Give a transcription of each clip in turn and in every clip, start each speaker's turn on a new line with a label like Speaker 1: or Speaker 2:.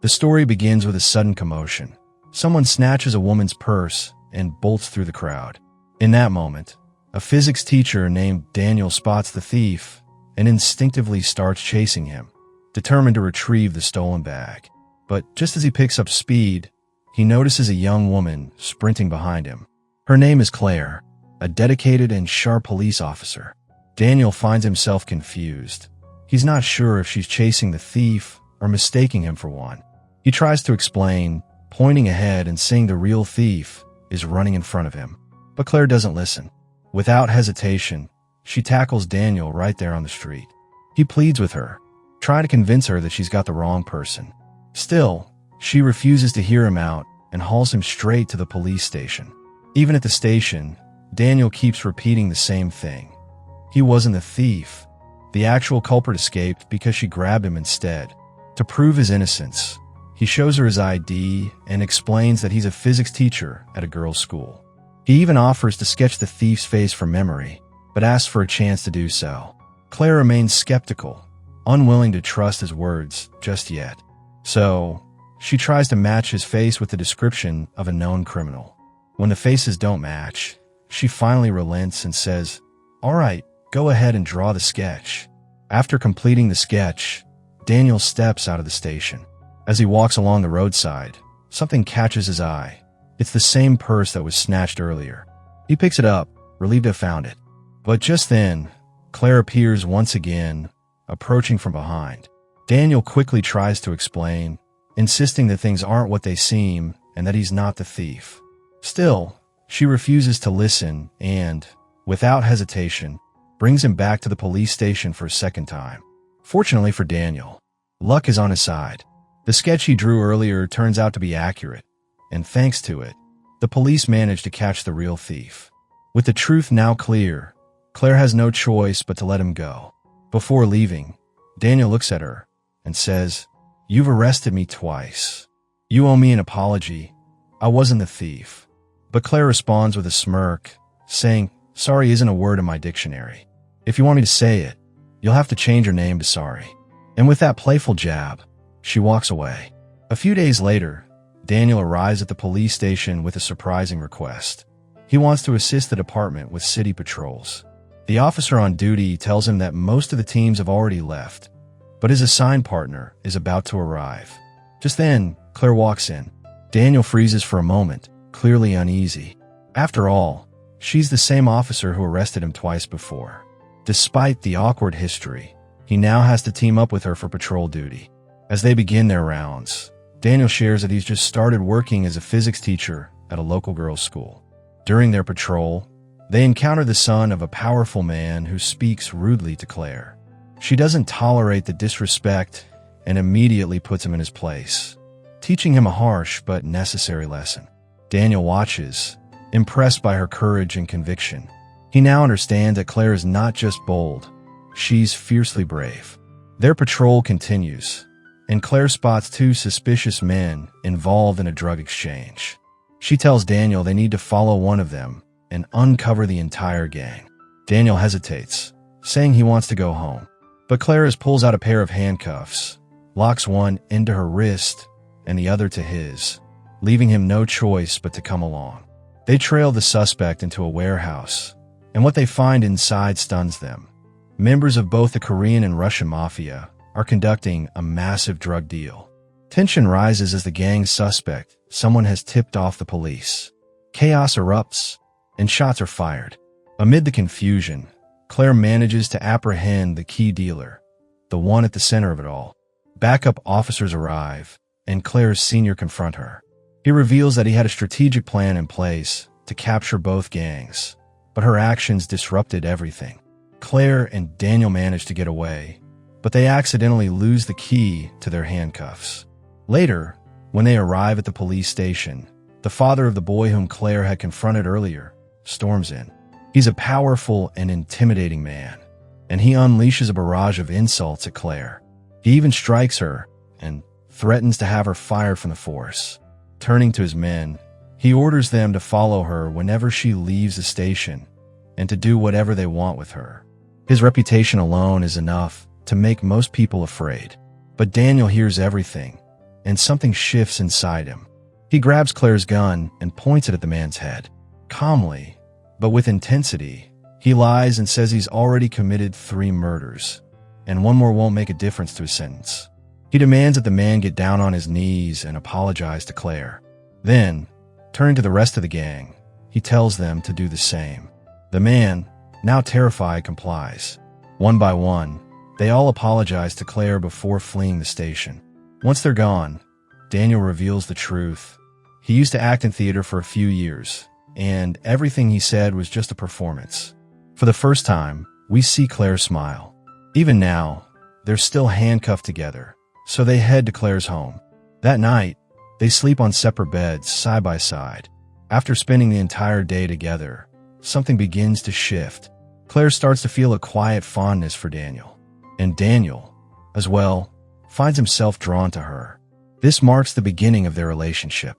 Speaker 1: The story begins with a sudden commotion. Someone snatches a woman's purse and bolts through the crowd. In that moment, a physics teacher named Daniel spots the thief and instinctively starts chasing him, determined to retrieve the stolen bag. But just as he picks up speed, he notices a young woman sprinting behind him. Her name is Claire, a dedicated and sharp police officer. Daniel finds himself confused. He's not sure if she's chasing the thief or mistaking him for one. He tries to explain, pointing ahead and saying the real thief is running in front of him. But Claire doesn't listen. Without hesitation, she tackles Daniel right there on the street. He pleads with her, trying to convince her that she's got the wrong person. Still, she refuses to hear him out and hauls him straight to the police station. Even at the station, Daniel keeps repeating the same thing. He wasn't the thief. The actual culprit escaped because she grabbed him instead. To prove his innocence, he shows her his ID and explains that he's a physics teacher at a girls' school. He even offers to sketch the thief's face from memory, but asks for a chance to do so. Claire remains skeptical, unwilling to trust his words just yet. So, she tries to match his face with the description of a known criminal. When the faces don't match, she finally relents and says, "All right, go ahead and draw the sketch." After completing the sketch, Daniel steps out of the station. As he walks along the roadside, something catches his eye. It's the same purse that was snatched earlier. He picks it up, relieved to have found it. But just then, Claire appears once again, approaching from behind. Daniel quickly tries to explain, insisting that things aren't what they seem and that he's not the thief. Still, she refuses to listen and, without hesitation, brings him back to the police station for a second time. Fortunately for Daniel, luck is on his side. The sketch he drew earlier turns out to be accurate, and thanks to it, the police manage to catch the real thief. With the truth now clear, Claire has no choice but to let him go. Before leaving, Daniel looks at her and says, "You've arrested me twice. You owe me an apology. I wasn't the thief." But Claire responds with a smirk, saying, "Sorry isn't a word in my dictionary. If you want me to say it, you'll have to change your name to Sorry." And with that playful jab, she walks away. A few days later, Daniel arrives at the police station with a surprising request. He wants to assist the department with city patrols. The officer on duty tells him that most of the teams have already left, but his assigned partner is about to arrive. Just then, Claire walks in. Daniel freezes for a moment, clearly uneasy. After all, she's the same officer who arrested him twice before. Despite the awkward history, he now has to team up with her for patrol duty. As they begin their rounds, Daniel shares that he's just started working as a physics teacher at a local girls' school. During their patrol, they encounter the son of a powerful man who speaks rudely to Claire. She doesn't tolerate the disrespect and immediately puts him in his place, teaching him a harsh but necessary lesson. Daniel watches, impressed by her courage and conviction. He now understands that Claire is not just bold, she's fiercely brave. Their patrol continues, and Claire spots two suspicious men involved in a drug exchange. She tells Daniel they need to follow one of them and uncover the entire gang. Daniel hesitates, saying he wants to go home. But Claire pulls out a pair of handcuffs, locks one into her wrist and the other to his, leaving him no choice but to come along. They trail the suspect into a warehouse, and what they find inside stuns them. Members of both the Korean and Russian mafia are conducting a massive drug deal. Tension rises as the gang's suspect, someone has tipped off the police. Chaos erupts, and shots are fired. Amid the confusion, Claire manages to apprehend the key dealer, the one at the center of it all. Backup officers arrive, and Claire's senior confront her. He reveals that he had a strategic plan in place to capture both gangs, but her actions disrupted everything. Claire and Daniel manage to get away, but they accidentally lose the key to their handcuffs. Later, when they arrive at the police station, the father of the boy whom Claire had confronted earlier storms in. He's a powerful and intimidating man, and he unleashes a barrage of insults at Claire. He even strikes her and threatens to have her fired from the force. Turning to his men, he orders them to follow her whenever she leaves the station and to do whatever they want with her. His reputation alone is enough to make most people afraid. But Daniel hears everything, and something shifts inside him. He grabs Claire's gun and points it at the man's head. Calmly, but with intensity, he lies and says he's already committed 3 murders, and one more won't make a difference to his sentence. He demands that the man get down on his knees and apologize to Claire. Then, turning to the rest of the gang, he tells them to do the same. The man, now terrified, complies. One by one, they all apologize to Claire before fleeing the station. Once they're gone, Daniel reveals the truth. He used to act in theater for a few years, and everything he said was just a performance. For the first time, we see Claire smile. Even now, they're still handcuffed together, so they head to Claire's home. That night, they sleep on separate beds, side by side. After spending the entire day together, something begins to shift. Claire starts to feel a quiet fondness for Daniel, and Daniel, as well, finds himself drawn to her. This marks the beginning of their relationship.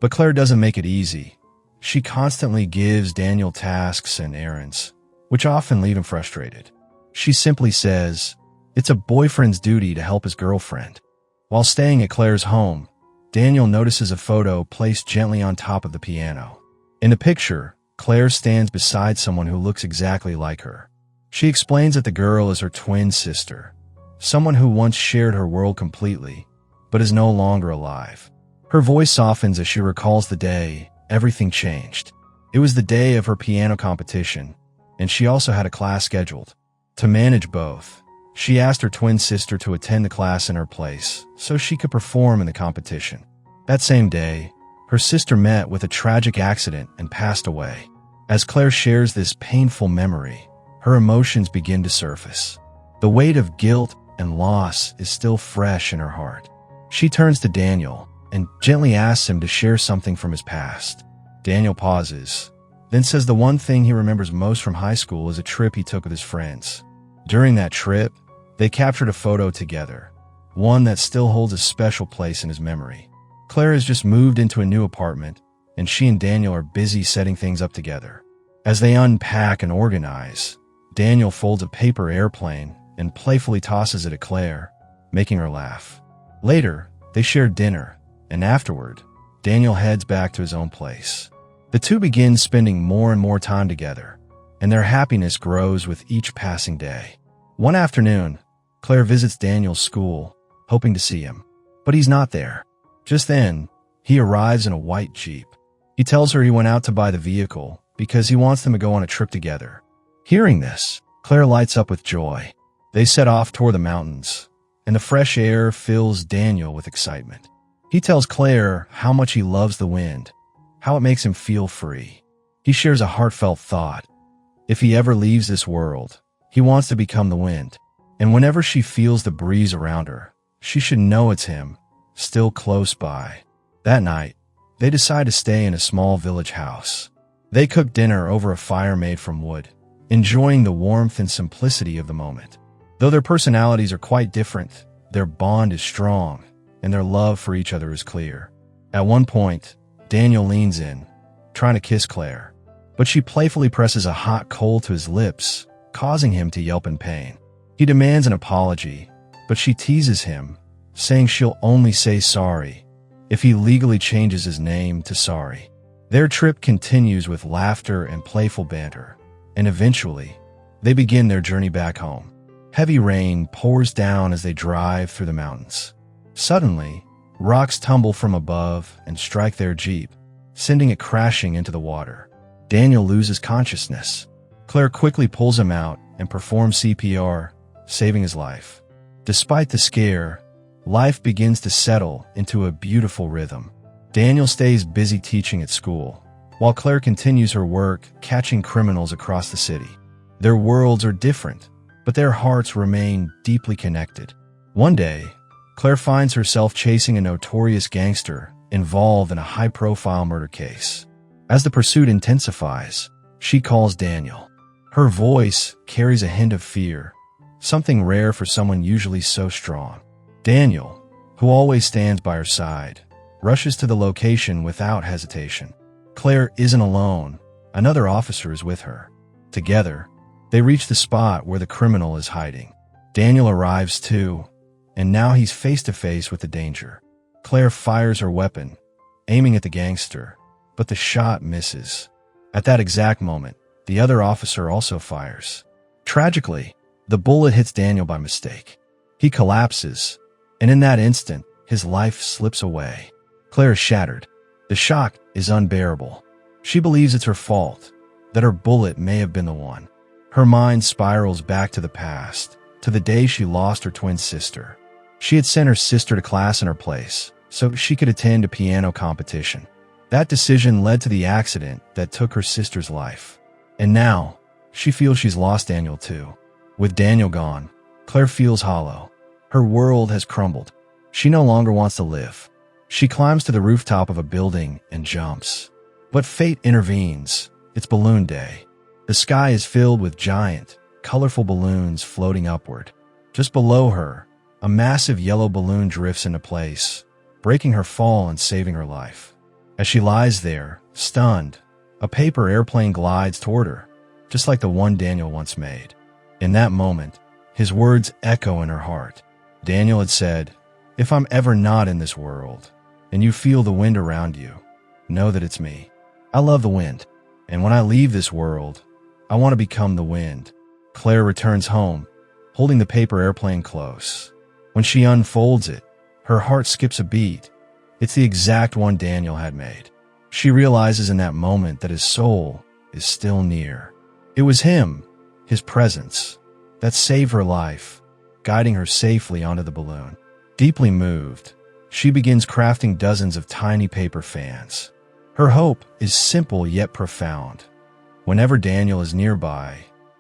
Speaker 1: But Claire doesn't make it easy. She constantly gives Daniel tasks and errands, which often leave him frustrated. She simply says, it's a boyfriend's duty to help his girlfriend. While staying at Claire's home, Daniel notices a photo placed gently on top of the piano. In the picture, Claire stands beside someone who looks exactly like her. She explains that the girl is her twin sister, someone who once shared her world completely, but is no longer alive. Her voice softens as she recalls the day everything changed. It was the day of her piano competition, and she also had a class scheduled. To manage both, she asked her twin sister to attend the class in her place so she could perform in the competition. That same day, her sister met with a tragic accident and passed away. As Claire shares this painful memory, her emotions begin to surface. The weight of guilt and loss is still fresh in her heart. She turns to Daniel and gently asks him to share something from his past. Daniel pauses, then says the one thing he remembers most from high school is a trip he took with his friends. During that trip, they captured a photo together, one that still holds a special place in his memory. Claire has just moved into a new apartment, and she and Daniel are busy setting things up together. As they unpack and organize, Daniel folds a paper airplane and playfully tosses it at Claire, making her laugh. Later, they share dinner, and afterward, Daniel heads back to his own place. The two begin spending more and more time together, and their happiness grows with each passing day. One afternoon, Claire visits Daniel's school, hoping to see him, but he's not there. Just then, he arrives in a white Jeep. He tells her he went out to buy the vehicle because he wants them to go on a trip together. Hearing this, Claire lights up with joy. They set off toward the mountains, and the fresh air fills Daniel with excitement. He tells Claire how much he loves the wind, how it makes him feel free. He shares a heartfelt thought. If he ever leaves this world, he wants to become the wind. And whenever she feels the breeze around her, she should know it's him, still close by. That night, they decide to stay in a small village house. They cook dinner over a fire made from wood, enjoying the warmth and simplicity of the moment. Though their personalities are quite different, their bond is strong, and their love for each other is clear. At one point, Daniel leans in, trying to kiss Claire, but she playfully presses a hot coal to his lips, causing him to yelp in pain. He demands an apology, but she teases him, saying she'll only say sorry if he legally changes his name to Sorry. Their trip continues with laughter and playful banter, and eventually, they begin their journey back home. Heavy rain pours down as they drive through the mountains. Suddenly, rocks tumble from above and strike their Jeep, sending it crashing into the water. Daniel loses consciousness. Claire quickly pulls him out and performs CPR, saving his life. Despite the scare, life begins to settle into a beautiful rhythm. Daniel stays busy teaching at school, while Claire continues her work catching criminals across the city. Their worlds are different, but their hearts remain deeply connected. One day, Claire finds herself chasing a notorious gangster involved in a high-profile murder case. As the pursuit intensifies, she calls Daniel. Her voice carries a hint of fear, something rare for someone usually so strong. Daniel, who always stands by her side, rushes to the location without hesitation. Claire isn't alone. Another officer is with her. Together, they reach the spot where the criminal is hiding. Daniel arrives too, and now he's face to face with the danger. Claire fires her weapon, aiming at the gangster, but the shot misses. At that exact moment, the other officer also fires. Tragically, the bullet hits Daniel by mistake. He collapses, and in that instant, his life slips away. Claire is shattered. The shock is unbearable. She believes it's her fault, that her bullet may have been the one. Her mind spirals back to the past, to the day she lost her twin sister. She had sent her sister to class in her place, so she could attend a piano competition. That decision led to the accident that took her sister's life. And now, she feels she's lost Daniel too. With Daniel gone, Claire feels hollow. Her world has crumbled. She no longer wants to live. She climbs to the rooftop of a building and jumps. But fate intervenes. It's balloon day. The sky is filled with giant, colorful balloons floating upward. Just below her, a massive yellow balloon drifts into place, breaking her fall and saving her life. As she lies there, stunned, a paper airplane glides toward her, just like the one Daniel once made. In that moment, his words echo in her heart. Daniel had said, "If I'm ever not in this world, and you feel the wind around you, know that it's me. I love the wind, and when I leave this world, I want to become the wind." Claire returns home, holding the paper airplane close. When she unfolds it, her heart skips a beat. It's the exact one Daniel had made. She realizes in that moment that his soul is still near. It was him, his presence, that saved her life, guiding her safely onto the balloon. Deeply moved, she begins crafting dozens of tiny paper fans. Her hope is simple yet profound. Whenever Daniel is nearby,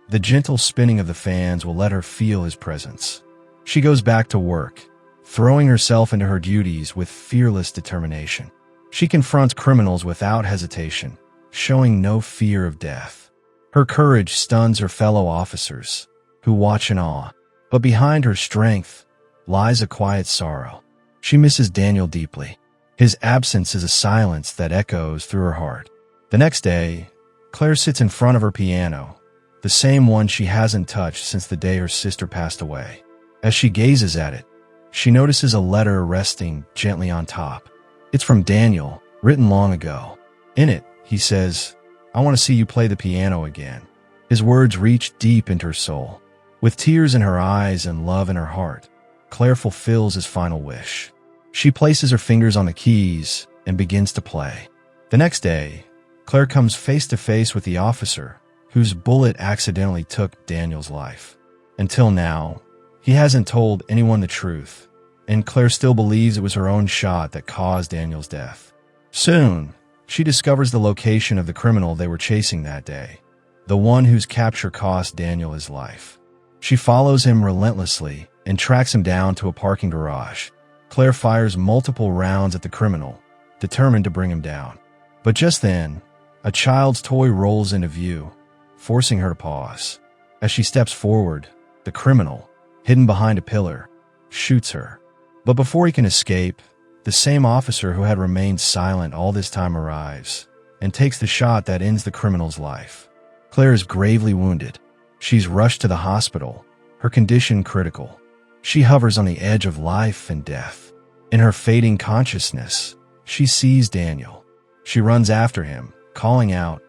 Speaker 1: the gentle spinning of the fans will let her feel his presence. She goes back to work, throwing herself into her duties with fearless determination. She confronts criminals without hesitation, showing no fear of death. Her courage stuns her fellow officers, who watch in awe. But behind her strength lies a quiet sorrow. She misses Daniel deeply. His absence is a silence that echoes through her heart. The next day, Claire sits in front of her piano, the same one she hasn't touched since the day her sister passed away. As she gazes at it, she notices a letter resting gently on top. It's from Daniel, written long ago. In it, he says, "I want to see you play the piano again." His words reach deep into her soul. With tears in her eyes and love in her heart, Claire fulfills his final wish. She places her fingers on the keys and begins to play. The next day, Claire comes face to face with the officer whose bullet accidentally took Daniel's life. Until now, he hasn't told anyone the truth, and Claire still believes it was her own shot that caused Daniel's death. Soon, she discovers the location of the criminal they were chasing that day, the one whose capture cost Daniel his life. She follows him relentlessly and tracks him down to a parking garage. Claire fires multiple rounds at the criminal, determined to bring him down. But just then, a child's toy rolls into view, forcing her to pause. As she steps forward, the criminal, hidden behind a pillar, shoots her. But before he can escape, the same officer who had remained silent all this time arrives and takes the shot that ends the criminal's life. Claire is gravely wounded. She's rushed to the hospital, her condition critical. She hovers on the edge of life and death. In her fading consciousness, she sees Daniel. She runs after him, calling out,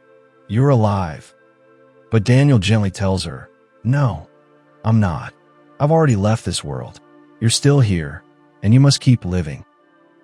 Speaker 1: "You're alive." But Daniel gently tells her, "No, I'm not. I've already left this world. You're still here, and you must keep living."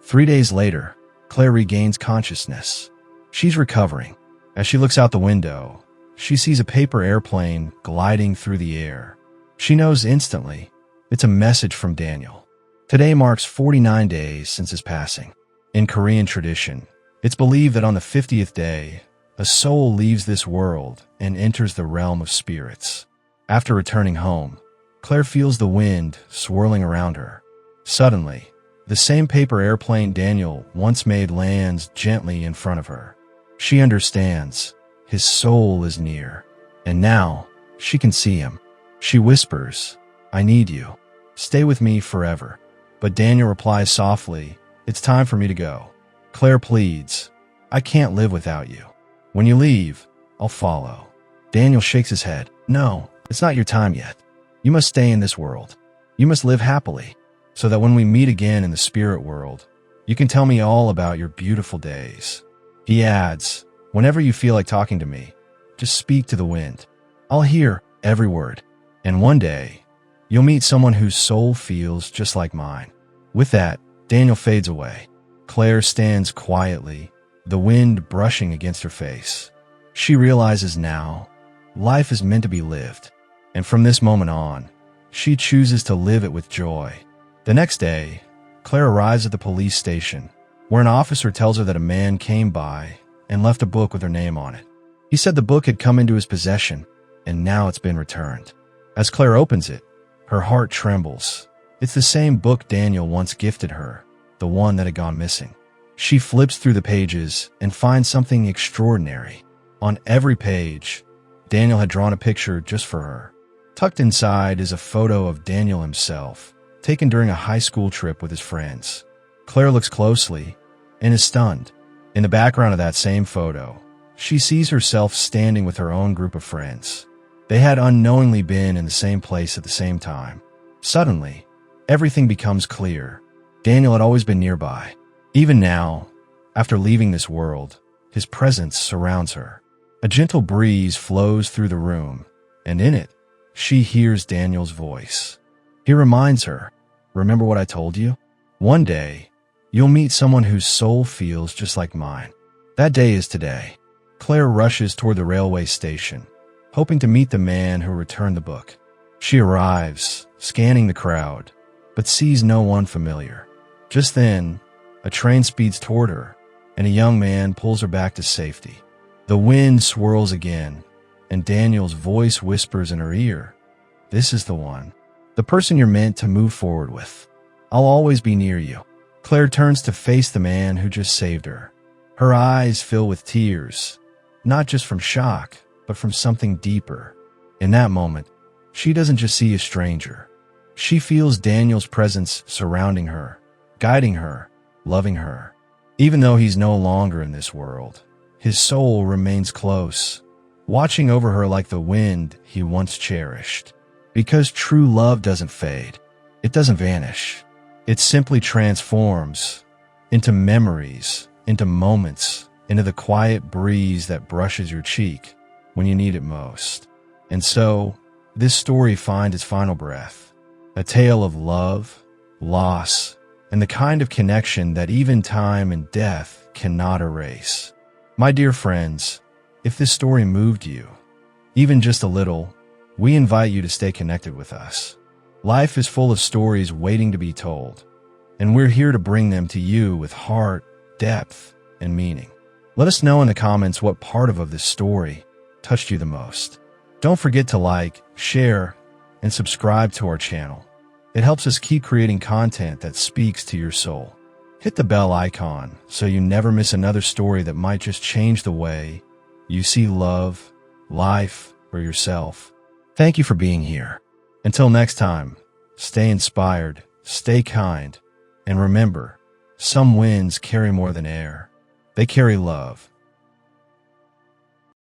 Speaker 1: 3 days later, Claire regains consciousness. She's recovering. As she looks out the window, she sees a paper airplane gliding through the air. She knows instantly it's a message from Daniel. Today marks 49 days since his passing. In Korean tradition, it's believed that on the 50th day, a soul leaves this world and enters the realm of spirits. After returning home, Claire feels the wind swirling around her. Suddenly, the same paper airplane Daniel once made lands gently in front of her. She understands. His soul is near, and now she can see him. She whispers, "I need you. Stay with me forever." But Daniel replies softly, "It's time for me to go." Claire pleads, "I can't live without you. When you leave, I'll follow." Daniel shakes his head. "No, it's not your time yet. You must stay in this world. You must live happily, so that when we meet again in the spirit world, You can tell me all about your beautiful days. He adds, whenever you feel like talking to me, just speak to the wind. I'll hear every word. And one day, you'll meet someone whose soul feels just like mine. With that, Daniel fades away. Claire stands quietly, the wind brushing against her face. She realizes now, life is meant to be lived. And from this moment on, she chooses to live it with joy. The next day, Claire arrives at the police station, where an officer tells her that a man came by and left a book with her name on it. He said the book had come into his possession, and now it's been returned. As Claire opens it, her heart trembles. It's the same book Daniel once gifted her, the one that had gone missing. She flips through the pages and finds something extraordinary. On every page, Daniel had drawn a picture just for her. Tucked inside is a photo of Daniel himself, taken during a high school trip with his friends. Claire looks closely and is stunned. In the background of that same photo, she sees herself standing with her own group of friends. They had unknowingly been in the same place at the same time. Suddenly, everything becomes clear. Daniel had always been nearby. Even now, after leaving this world, his presence surrounds her. A gentle breeze flows through the room, and in it, she hears Daniel's voice. He reminds her, remember what I told you? One day, you'll meet someone whose soul feels just like mine. That day is today. Claire rushes toward the railway station, hoping to meet the man who returned the book. She arrives, scanning the crowd, but sees no one familiar. Just then, a train speeds toward her, and a young man pulls her back to safety. The wind swirls again, and Daniel's voice whispers in her ear, "This is the one, the person you're meant to move forward with. I'll always be near you." Claire turns to face the man who just saved her. Her eyes fill with tears, not just from shock, but from something deeper. In that moment, she doesn't just see a stranger. She feels Daniel's presence surrounding her, guiding her, loving her. Even though he's no longer in this world, his soul remains close, watching over her like the wind he once cherished. Because true love doesn't fade. It doesn't vanish. It simply transforms into memories, into moments, into the quiet breeze that brushes your cheek when you need it most. And so, this story finds its final breath, a tale of love, loss, and the kind of connection that even time and death cannot erase. My dear friends, if this story moved you, even just a little, we invite you to stay connected with us. Life is full of stories waiting to be told, and we're here to bring them to you with heart, depth, and meaning. Let us know in the comments what part of this story touched you the most. Don't forget to like, share, and subscribe to our channel. It helps us keep creating content that speaks to your soul. Hit the bell icon so you never miss another story that might just change the way you see love, life, or yourself. Thank you for being here. Until next time, stay inspired, stay kind, and remember, some winds carry more than air. They carry love.